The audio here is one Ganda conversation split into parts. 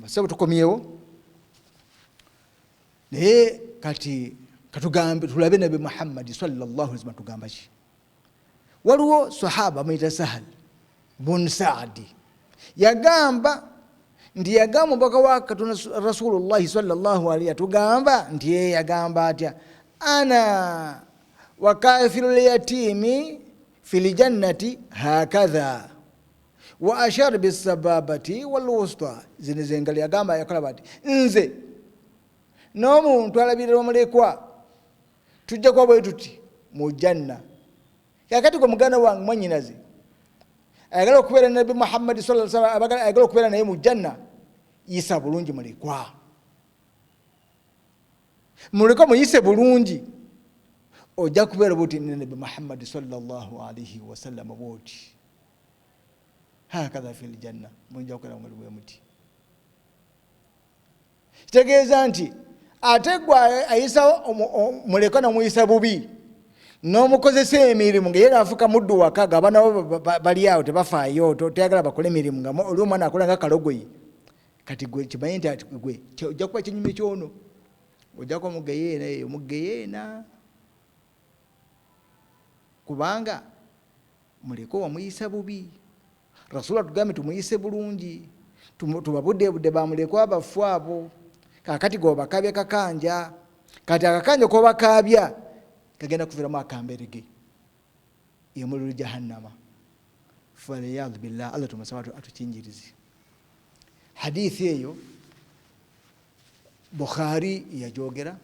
Sebo tukomyewo naye kati katugambe tulabe Nabi Muhammad sallallahu alaihi wasallam tugamba ki. Waliwo sahaba mwita Sahal bun Saadi yagamba ndi yagamba mpaka wakati Rasulullah sallallahu alaihi atugamba ndi yeye yagamba atya ana wa kafirul yatimi fil jannati hakadha wa ashar bis sababati wal wusta zinizengali yagamba yakola bati nze n'omuntu alabirira omulekwa tujja kwa bwe tuti mu janna yakati ko muganda wange mwanyinazi ayagala okubeera Nabi Muhammad sallallahu alaihi wasallam ayagala okubeera naye mu janna yisa bulungi mulekwa mulekwa muyise bulungi ojja kubeera buti Nabi Muhammad sallallahu alaihi wasallam boti hakadha fil janna munja kubeera mulekwa muti kitegeeza nti ate gwe ayisa mulekwa namuyisa bubi n'omukozesa emirimu nga yera afuka muddu wakaga abaana bali awo tebafaayo toyagala bakole emirimu nga oli omwana akola nga kalogoyi kati gwe kimanyi nti ati gwe ojja kuba kinyume kyono ojja kuba mugeyeena eyo mugeyeena kubanga mulekwa wamuyisa bubi. Rasulullah tugambe tumuyise bulungi tubabudde bamulekwa abafu abo kakati gobakabya kakanja kati akakanja kobakabya kagenda kuviramu akamberege yomululu jahannama faliyadhu billah. Allah tumusaba atukinjirize. Hadithi eyo Bukhari yajogera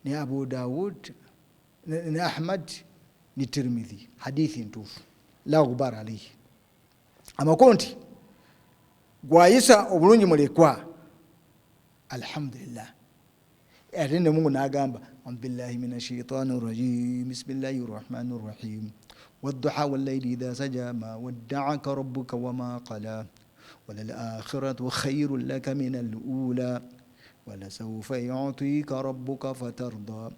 ni Abu Dawud ni Ahmad ni Tirmidhi. Hadithi ntufu la ghubara alayhi. Amakonti gwayisa obulungi mulekwa alhamdulillah. Atende Mungu nagamba billahi minash shaitani rajim bismillahir rahmanir rahim wadduha wal layli idha saja ma wadda'aka rabbuka wama qala walal akhiratu khayrun laka minal ula wala sawfa yu'tika rabbuka fatarda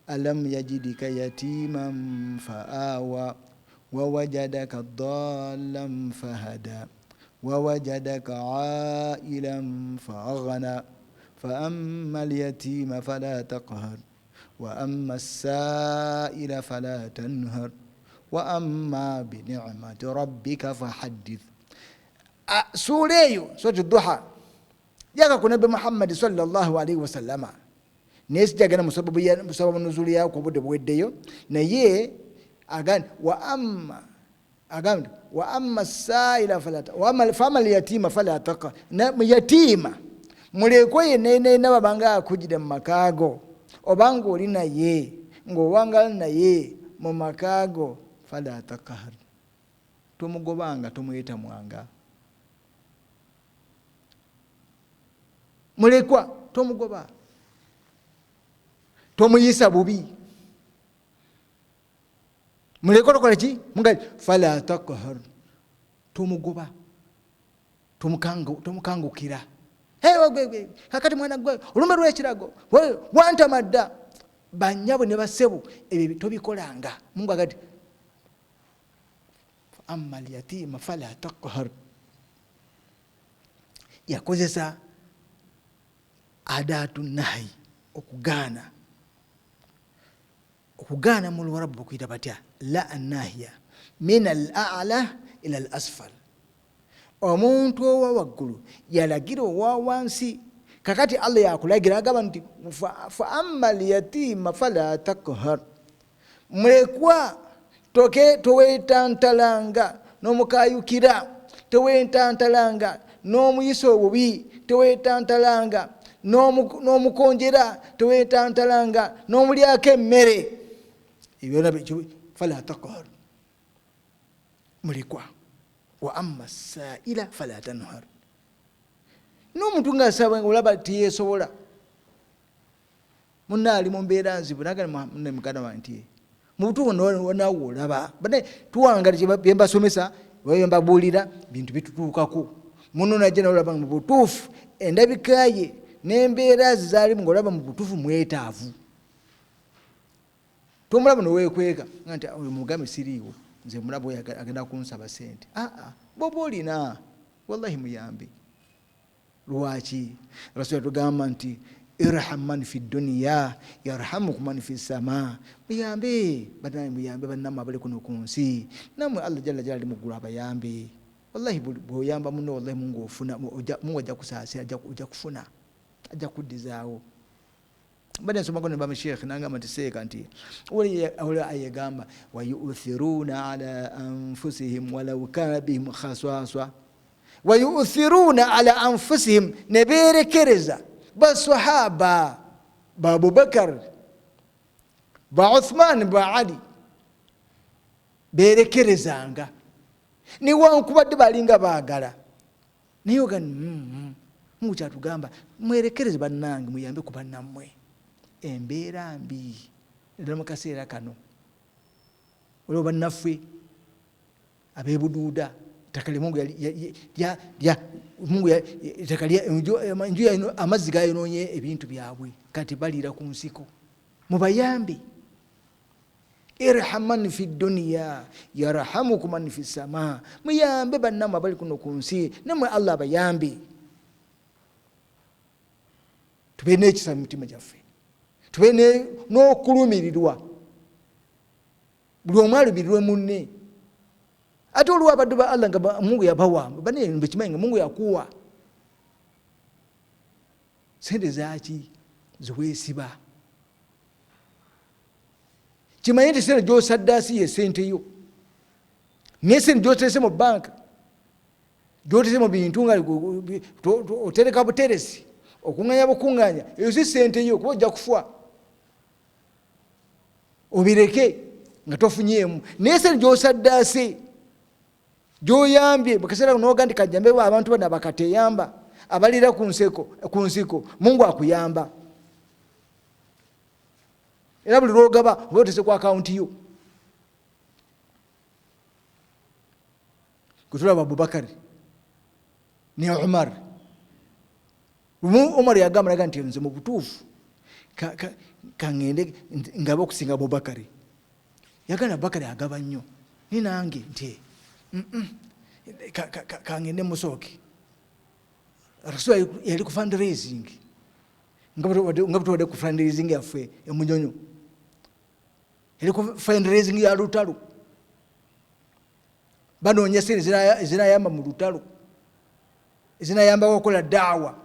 alam yajidika yatiman fa'awa wa wajadaka dhallan fahada wa wajadaka 'ailan faghna فأما اليتيم فلا تقهر وأما السائل فلا تنهر وأما بنعمة ربك فحدث. سورة سورة الضحى يقول النبي محمد صلى الله عليه وسلم ناس جاءنا مسبب النزول يا كوبد بوديو نيه أجان وأما السائل فلا وأما اليتيم فلا تقهر يتيم mulekwa yenene nababanga akujide mu makago obanga oli naye ng'owangala naye mu makago fala takahar tomugobanga tomuyita mwanga mulekwa tomugoba tomuyisa bubi mulekwa tokola ki mungali fala takahar tomugoba tomukangukira kakati mwana gwe olume lw'ekirago wantamadda banyabo ne basebo ebyo tobikolanga. Mungu agati amma al-yatima fala taqhar yakozesa adatu nahi okugana mu Luarabu kuyita batya la an-nahiya min al-a'la ila al-asfal. Omuntu owa waggulu yalagira owa wansi kakati Allah yakulagira agamba nti fa amma al-yatima fala taqhar mulekwa towetantalanga n'omukayukira towetantalanga n'omuyisa obubi towetantalanga n'omukonjera towetantalanga n'omulyako emmere ebyo fala taqhar mulekwa. Wa amma sa'ila fala tanhar n'omuntu nga asaba olaba tiyesobola munali mu mbeera nzibu naga ne mukana wanti mu butuufu nawo olaba bane tuwangala bye mbasomesa bye mbabuulira bintu bitutuukako muno najja n'olaba mu butuufu endabika ye n'embeera zaali ng'olaba mu butuufu mwetaavu tomulaba noweekweka nti mugambe siriiwo nze mulabo agenda kunsaba sente boba olina wallahi muyambi Lwaki Rasul tugamba nti irham man fi dunya yarhamukum man fi sama, muyambe bannamwe abali kuno ku nsi, namwe Allah jalla jalali muggulu abayambe. Wallahi bw'oyamba muno, wallahi Mungu ajja kusaasira, ajja kufuna, ajja kuddizaawo. Mbadde nsomako ne bama Sheikh nangamba nti seeka nti oli ayegamba wayuthiruna ala anfusihim walau kana bihim khaswaswa, wayuthiruna ala anfusihim, ne beerekereza basahaba ba Abubakar ba Uthman ba Ali, beerekerezanga newankubadde balinga baagala naye ogani Mungu kyatugamba mwerekereze bannange, muyambe ku bannammwe. Embeera mbi ddala mu kaseera kano, olwo bannaffe abeebuduuda ettaka lye Mungu amazzi gayonoonye ebintu byabwe, kati baliira ku nsiko. Mubayambe. Irham man fi dunya yarhamukum man fi sama, muyambe bannamwe abali kuno ku nsi, namwe Allah abayambe. Tube n'ekisa mu mitima gyaffe, tube n'okulumirirwa, buli omu alumirirwe munne. Ate olwo abaddu ba Allah nga Mungu yabawa, bane bekimanyi nga Mungu yakuwa. Sente zaaki ziweesiba? Kimanyi nti sente gy'osaddaasi ye sente yo, naye sente gy'oterese mu banka, gy'oterese mu bintu nga otereka buteresi, okuŋŋaanya bukuŋŋaanya, eyo si sente yo, kuba ojja kufa. Obireke nga tofunyeemu. Naye sente gy'osaddaase, gy'oyambye mu kaseera n'oga nti kajjambe abantu bano abakateyamba, abalira ku nsiko, Mungu akuyamba. Era buli lwogaba oba otese ku akawunti yo. Kutulaba Abubakar ne Umar. Umar yagamba nti nze mu butuufu kangende ngaba okusinga Abubakar. Yagamba Abubakar agaba nnyo, ni nange nti kangende musooke. Rasul yali ku fundraising, nga butwadde ku fundraising yaffe emunyonyo, yali ku fundraising ya lutalo, banoonya sente ezinayamba mu lutalo, ezinayamba okukola daawa,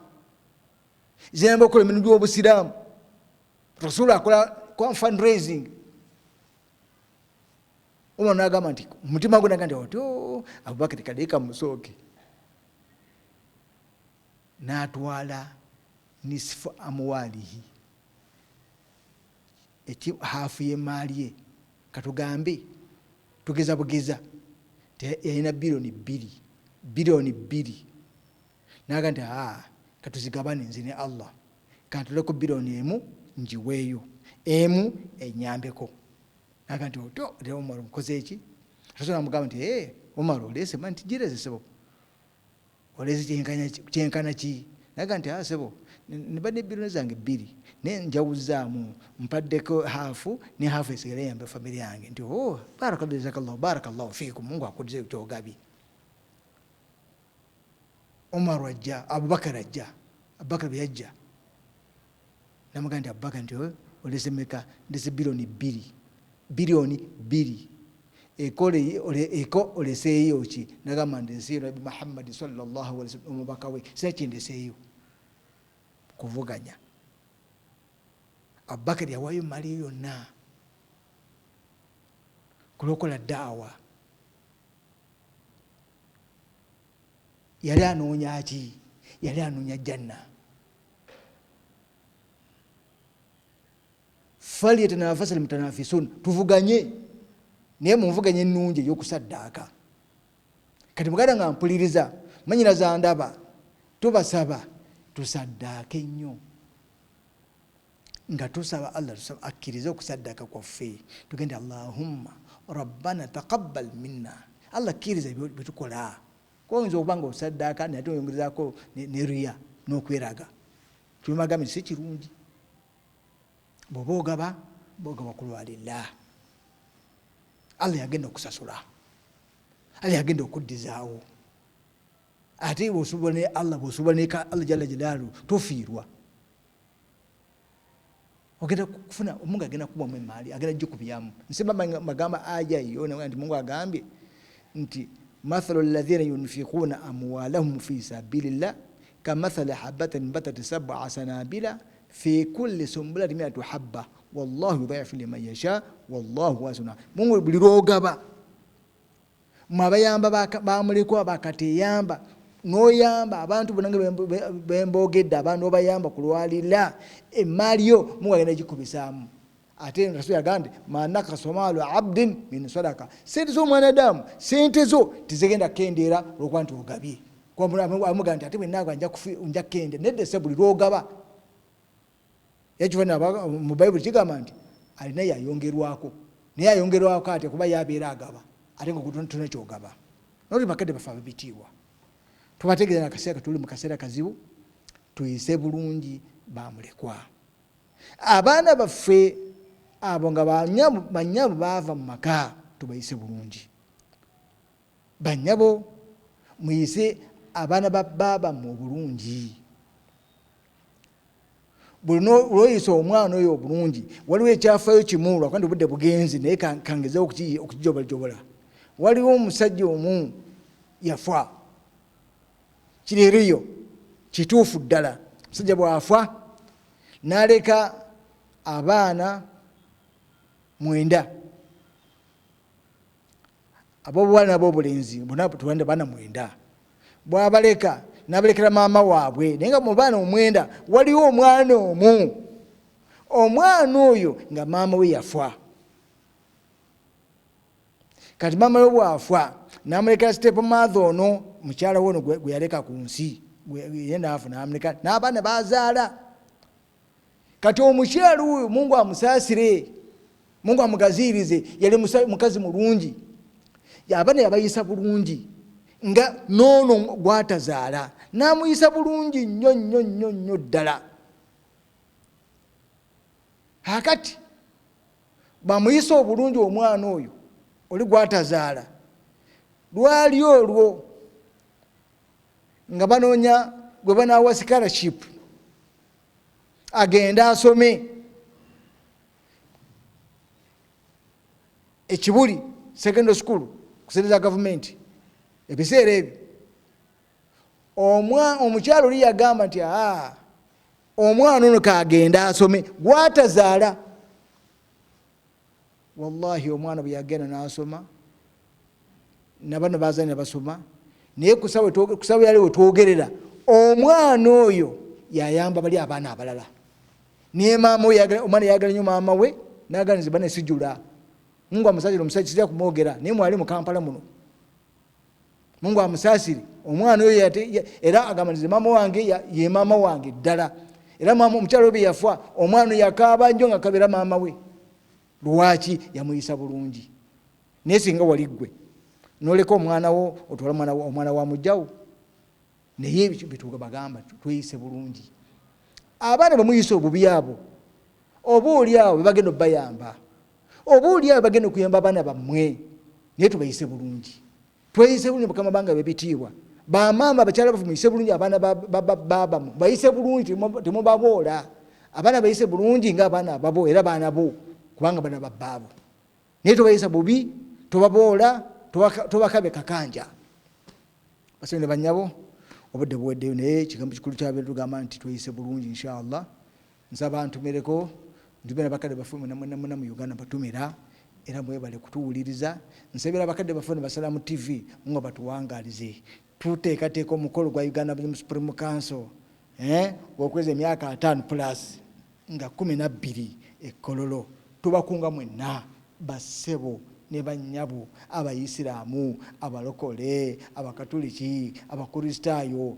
ezinayamba okukola emirimu gy'obusiraamu. Rasul akola fundraising. Omwana n'agamba nti mutima gwe nagamba nti Abubakar kadeka musooke. N'atwala nisfu amwalihi, haafu y'emaali ye, katugambe tugeza bugeza yalina biliyoni 2. N'agamba nti katuzigabane nze ne Allah, kantuleko biliyoni emu njiweeyo, emu enyambeko. N'agamba nti era Omar mukoze eki? Rasul amugamba nti Omar oleese nti gireze sebo, oleese kyenkana ki? N'agamba nti sebo nibadde biliyoni zange 2 naye njawuzaamu, mpaddeko haafu ne haafu esigale yambe famire yange. Nti barakallahu fiikum, Mungu akudize kyogabye. Omar ajja, Abubakar ajja. Abubakar bwe yajja namugamba nti Abubakar nti oleese meka? Ndese biliyoni 2 eko oleseeyo ki? Nagamba ndeseeyo Nabi Muhammad sallallahu alaihi wasallam omubaka we, sina kindeseeyo kuvuganya. Abubakar yawaayo mali yonna kulwokola daawa. Yali anoonya ki? Yali anoonya janna. Falyatanafasa almutanafisun, tuvuganye naye muvuganye ennungi ey'okusaddaaka. Kati muganda nga mpuliriza, manyina za ndaba, tubasaba tusaddaake nnyo, nga tusaba Allah akkirize okusaddaaka kwaffe. Tugende Allahumma rabbana taqabbal minna, Allah akkiriza bye tukola. Oyinza okuba nga osaddaaka naye ate oyongerezaako ne riya n'okweraga. Tubimagambe si kirungi. Bw'oba ogaba ku lwalillah, Allah yagenda okusasula, Allah yagenda okuddizaawo. ate bw'osuubula ne Allah bw'osuubula ne Allah jalla jalaaluhu tofiirwa. Ogenda kufuna Mungu agenda kubamu emaali agenda gikubyamu. Nsemba magamba aya iyo nti Mungu agambye nti mathalu alladhina yunfiquna amwalahum fi sabilillah kamathali habatin batat sab'a sanabila fi kulli sumbulatin mi'atu habba wallahu yudha'ifu liman yasha wallahu wasi'un. Mungu buli lwogaba mwabayamba bamulekwa bakateyamba noyamba abantu bonanga bembogedde abantu obayamba kulwalira emaali yo Mungu agenda gikubisamu. Ate Rasul yagambye manaka somalu abdin min sadaka, sente zo mwanadamu sente zo tizigenda kendeera olwokuba nti ogabye amugamba nti ate bwenaga nja kende nedde se buli lwogaba yakifana mu Bayibuli kigamba nti alina yayongerwako naye ayongerwako ate kuba yabeera agaba ate nga tuna kyogaba noli bakadde bafe ababitiibwa tubategeeza nakaseera tuli mu kaseera kazibu tuyise bulungi bamulekwa. Abaana baffe abo nga banyabo baava mu maka tubayise bulungi. Banyabo muyise abaana ba baba mu bulungi. Lwoyisa omwana oyo obulungi waliwo ekyafayo kimu lwakandi obudde bugenzi naye kangezeho okukijobola. Waliwo omusajja omu yafa kiririyo kituufu ddala. Omusajja bwafa n'aleka abaana 9 ab'obuwala n'ab'obulenzi bonna tubanda baana 9. Bwabaleka n'abalekera maama waabwe naye nga mu baana 9 waliwo omwana omu. Omwana oyo nga maama we yafa. Kati maama we bwafa n'amulekera stepmother ono mukyala we ono gwe yaleka ku nsi ye naafa n'amuleka n'abaana bazaala. Kati omukyala oyo Mungu amusaasire Mungu amugazirize yali mukazi mulungi abaana yabayisa bulungi nga noono gwatazaala n'amuyisa bulungi nnyo ddala. Akati bamuyisa obulungi omwana oyo oli gwatazaala lwali olwo nga banoonya gwe banaawa scholarship agenda asome ekibuli secondary school kusereza government. Ebiseera ebyo omukyalo oli yagamba nti omwana ono kagenda asome gwatazaala. Wallahi omwana bwe yagenda n'asoma nabano bazaana basoma naye kusawe yali wetwogerera omwana oyo yayamba bali abaana abalala. Naye maama omwana yagala nnyo maama we n'agala nze bane sijula. Mungu amusaasire omusajja kijja kumwogera naye mwali mu Kampala muno. Mungu amusaasire omwana oyo era agamba nze maama wange ye maama wange ddala. Era maama omukyalo bwe yafa omwana yakaaba nnyo nga kabera maama we. Lwaki? Yamuyisa bulungi. Naye singa wali ggwe n'oleka omwana wo otwala omwana wa mujjawo naye bituuga bagamba tweyise bulungi. Abaana bamuyisa obubi abo oba oli awo bagenda bayamba oba oli awo bagenda okuyamba abaana bammwe naye tubayise bulungi. Tweyise bulungi Mukama banga bebitiibwa. Bamaama abakyala bafu muyise bulungi abaana babamu bayise bulungi temubaboola. Abaana bayise bulungi nga abaana ababo era baana bo kubanga bana babbaabo. Naye tubayisa bubi tubaboola tubakabe kakanja. Basene banyabo obudde buweddeyo naye kigambo kikulu kyabeera tugamba nti tweyise bulungi inshallah. Nsaba ntumireko ndibera bakadde baffe muna mu Uganda batumira era mwebale kutuwuliriza. Nsabira bakadde baffe ne Basalamu TV nga batuwangalize tuteekateeka omukolo gwa Uganda Supreme Council gwokweza emyaka 5 plus nga 12 ekkololo. Tubakunga mwenna bassebo ne bannyabo abayisiraamu abalokole abakatoliki abakristaayo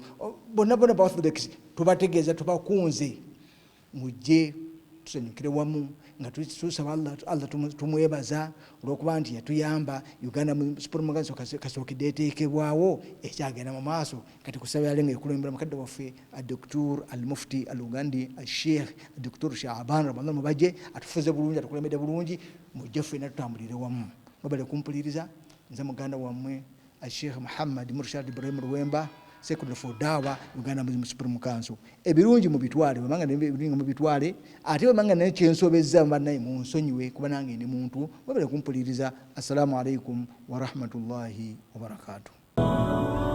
bonna ba Orthodox tubategeeza tubakunze mujje tusanyukire wamu nga tusaba Allah tumwebaza olwokuba nti yatuyamba. Uganda Supreme Council kasookedde eteekebwawo ekyagenda mu maaso kati kusaba yalenga ekulembera mukadde waffe Dr. Al-Mufti Al-Ugandi Sheikh Dr. Shaaban Ramadan mubaje atufuze bulungi atukulembedde bulungi mujje ffenna tutambulire wamu. Mwebale kumpuliriza nze muganda wammwe Sheikh Muhammad Murshad Ibrahim Luwemba Secretary for Dawa Uganda Muslim Supreme Council. Ebirungi mu bitwale bamanga nebirungi mu bitwale ate bamanga ne kyensobezza mbannaye mu nsonyiwe kuba nange ndi muntu wabale kumpuliriza. Assalamu alaikum wa rahmatullahi wa barakatuh.